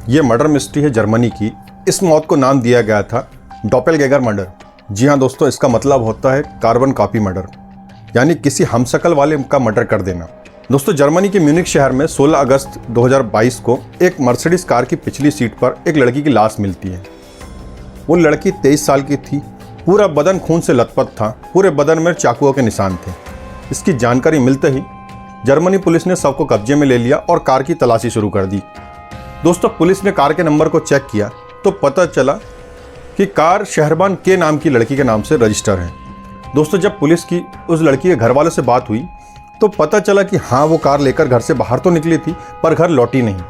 ये murder mystery है Germany की। इस मौत को नाम दिया गया था डॉपेलगैंगर मर्डर। जी हाँ दोस्तों, इसका मतलब होता है कार्बन कॉपी मर्डर, यानी किसी हमशक्ल वाले का मर्डर कर देना। दोस्तों, जर्मनी के म्यूनिख शहर में 16 अगस्त 2022 को एक मर्सिडीज कार की पिछली सीट पर एक लड़की की लाश मिलती है। वो लड़की 23 साल की थी। पूरा बदन खून से लथपथ था। पूरे बदन में चाकुओं के निशान थे। इसकी जानकारी मिलते ही जर्मनी पुलिस ने शव को कब्जे में ले लिया और कार की तलाशी शुरू कर दी। दोस्तों, पुलिस ने कार के नंबर को चेक किया तो पता चला कि कार शहरबान के नाम की लड़की के नाम से रजिस्टर है। दोस्तों, जब पुलिस की उस लड़की के घर वालों से बात हुई तो पता चला कि हाँ, वो कार लेकर घर से बाहर तो निकली थी पर घर लौटी नहीं।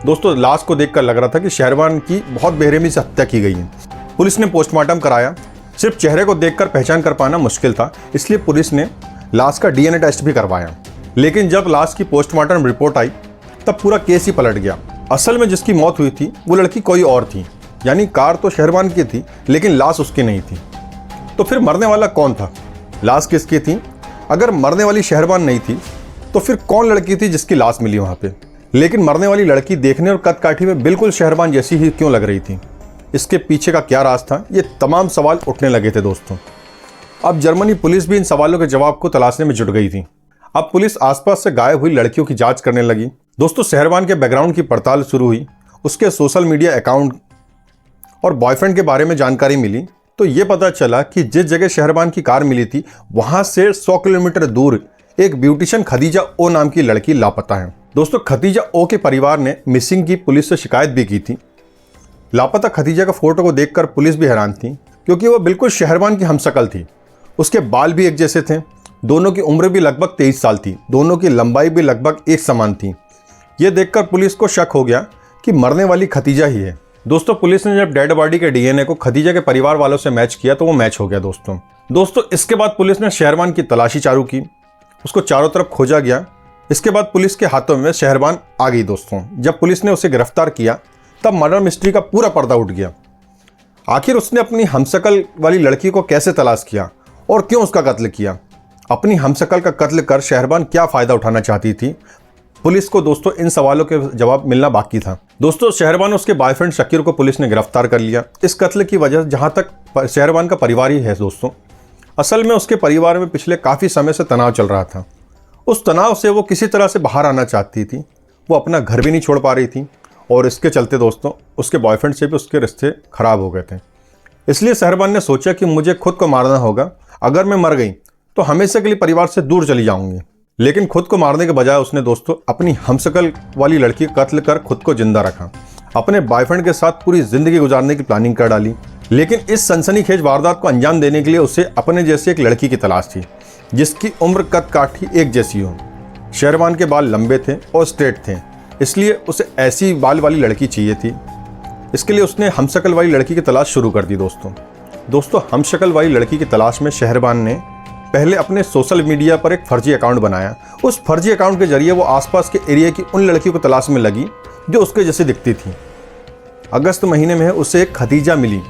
दोस्तों, लाश को देखकर लग रहा था कि शहरबान की बहुत बेरहमी से हत्या की गई है। पुलिस ने पोस्टमार्टम कराया। सिर्फ चेहरे को देखकर पहचान कर पाना मुश्किल था, इसलिए पुलिस ने लाश का डीएनए टेस्ट भी करवाया। लेकिन जब लाश की पोस्टमार्टम रिपोर्ट आई तब पूरा केस ही पलट गया। असल में जिसकी मौत हुई थी वो लड़की कोई और थी, यानी कार तो शहरबान की थी लेकिन लाश उसकी नहीं थी। तो फिर मरने वाला कौन था? लाश किसकी थी? अगर मरने वाली शहरबान नहीं थी तो फिर कौन लड़की थी जिसकी लाश मिली वहाँ पे? लेकिन मरने वाली लड़की देखने और कद काठी में बिल्कुल शहरबान जैसी ही क्यों लग रही थी? इसके पीछे का क्या राज था? ये तमाम सवाल उठने लगे थे दोस्तों। अब जर्मनी पुलिस भी इन सवालों के जवाब को तलाशने में जुट गई थी। अब पुलिस आसपास से गायब हुई लड़कियों की जांच करने लगी। दोस्तों, शहरबान के बैकग्राउंड की पड़ताल शुरू हुई। उसके सोशल मीडिया अकाउंट और बॉयफ्रेंड के बारे में जानकारी मिली तो ये पता चला कि जिस जगह शहरबान की कार मिली थी वहां से 100 किलोमीटर दूर एक ब्यूटिशियन खदीजा ओ नाम की लड़की लापता है। दोस्तों, खदीजा ओ के परिवार ने मिसिंग की पुलिस से शिकायत भी की थी। लापता खदीजा का फोटो को देखकर पुलिस भी हैरान थी, क्योंकि वह बिल्कुल शहरबान की हमशक्ल थी। उसके बाल भी एक जैसे थे। दोनों की उम्र भी लगभग 23 साल थी। दोनों की लंबाई भी लगभग एक समान थी। यह देखकर पुलिस को शक हो गया कि मरने वाली खदीजा ही है। दोस्तों, पुलिस ने जब डेड बॉडी के डीएनए को खदीजा के परिवार वालों से मैच किया तो वो मैच हो गया दोस्तों, इसके बाद पुलिस ने शहरबान की तलाशी चालू की। उसको चारों तरफ खोजा गया। इसके बाद पुलिस के हाथों में शहरबान आ गई दोस्तों। जब पुलिस ने उसे गिरफ्तार किया तब मर्डर मिस्ट्री का पूरा पर्दा उठ गया। आखिर उसने अपनी हमशक्ल वाली लड़की को कैसे तलाश किया और क्यों उसका कत्ल किया? अपनी हमशक्ल का कत्ल कर शहरबान क्या फ़ायदा उठाना चाहती थी? पुलिस को दोस्तों इन सवालों के जवाब मिलना बाकी था। दोस्तों, शहरबान और उसके बॉयफ्रेंड शकीर को पुलिस ने गिरफ्तार कर लिया। इस कत्ल की वजह जहां तक शहरबान का परिवार ही है दोस्तों। असल में उसके परिवार में पिछले काफ़ी समय से तनाव चल रहा था। उस तनाव से वो किसी तरह से बाहर आना चाहती थी। वो अपना घर भी नहीं छोड़ पा रही थी और इसके चलते दोस्तों उसके बॉयफ्रेंड से भी उसके रिश्ते खराब हो गए थे। इसलिए शहरबान ने सोचा कि मुझे खुद को मारना होगा। अगर मैं मर गई तो हमेशा के लिए परिवार से दूर चली जाऊंगी। लेकिन खुद को मारने के बजाय उसने दोस्तों अपनी हमशक्ल वाली लड़की का कत्ल कर खुद को जिंदा रखा। अपने बॉयफ्रेंड के साथ पूरी जिंदगी गुजारने की प्लानिंग कर डाली। लेकिन इस सनसनीखेज वारदात को अंजाम देने के लिए उसे अपने जैसी एक लड़की की तलाश थी जिसकी उम्र कद काठी एक जैसी हो। शहरबान के बाल लंबे थे और स्ट्रेट थे, इसलिए उसे ऐसी बाल वाली लड़की चाहिए थी। इसके लिए उसने हमशक्ल वाली लड़की की तलाश शुरू कर दी दोस्तों, हमशक्ल वाली लड़की की तलाश में शहरबान ने पहले अपने सोशल मीडिया पर एक फर्जी अकाउंट बनाया। उस फर्जी अकाउंट के जरिए वो आसपास के एरिया की उन लड़कियों को तलाश में लगी जो उसके जैसे दिखती थी। अगस्त महीने में उसे एक खदीजा मिली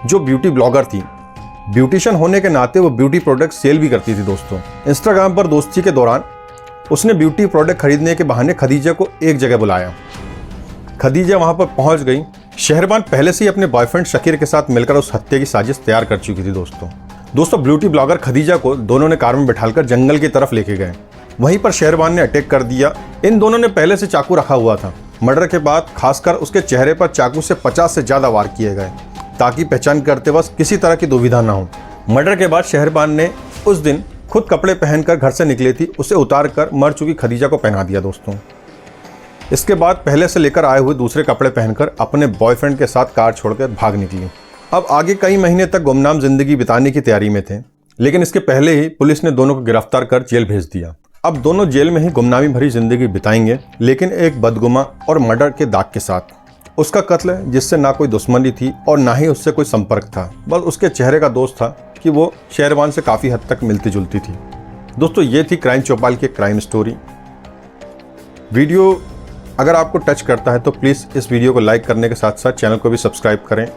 जो ब्यूटी ब्लॉगर थी। ब्यूटिशियन होने के नाते वो ब्यूटी प्रोडक्ट सेल भी करती थी दोस्तों। इंस्टाग्राम पर दोस्ती के दौरान उसने ब्यूटी प्रोडक्ट खरीदने के बहाने खदीजा को एक जगह बुलाया। खदीजा वहां पर पहुंच गई। शहरबान पहले से ही अपने बॉयफ्रेंड शकीर के साथ मिलकर उस हत्या की साजिश तैयार कर चुकी थी दोस्तों, ब्यूटी ब्लॉगर खदीजा को दोनों ने कार में बैठाकर जंगल की तरफ लेके गए। वहीं पर शहरबान ने अटैक कर दिया। इन दोनों ने पहले से चाकू रखा हुआ था। मर्डर के बाद खासकर उसके चेहरे पर चाकू से 50 से ज़्यादा वार किए गए ताकि पहचान करते वक्त किसी तरह की दुविधा न हो। मर्डर के बाद शहरबान ने उस दिन खुद कपड़े पहनकर घर से निकली थी, उसे उतार कर मर चुकी खदीजा को पहना दिया दोस्तों। इसके बाद पहले से लेकर आए हुए दूसरे कपड़े पहनकर अपने बॉयफ्रेंड के साथ कार छोड़कर भाग निकली। अब आगे कई महीने तक गुमनाम जिंदगी बिताने की तैयारी में थे, लेकिन इसके पहले ही पुलिस ने दोनों को गिरफ्तार कर जेल भेज दिया। अब दोनों जेल में ही गुमनामी भरी जिंदगी बिताएंगे, लेकिन एक बदगुमा और मर्डर के दाग के साथ। उसका कत्ल जिससे ना कोई दुश्मनी थी और ना ही उससे कोई संपर्क था, बस उसके चेहरे का दोष था कि वो शहरबान से काफ़ी हद तक मिलती जुलती थी। दोस्तों, ये थी क्राइम चौपाल की क्राइम स्टोरी। वीडियो अगर आपको टच करता है तो प्लीज़ इस वीडियो को लाइक करने के साथ साथ चैनल को भी सब्सक्राइब करें।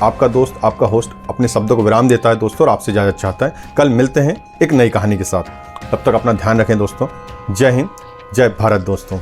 आपका दोस्त, आपका होस्ट अपने शब्दों को विराम देता है दोस्तों और आपसे इजाज़त चाहता है। कल मिलते हैं एक नई कहानी के साथ। तब तक अपना ध्यान रखें दोस्तों। जय हिंद, जय भारत दोस्तों।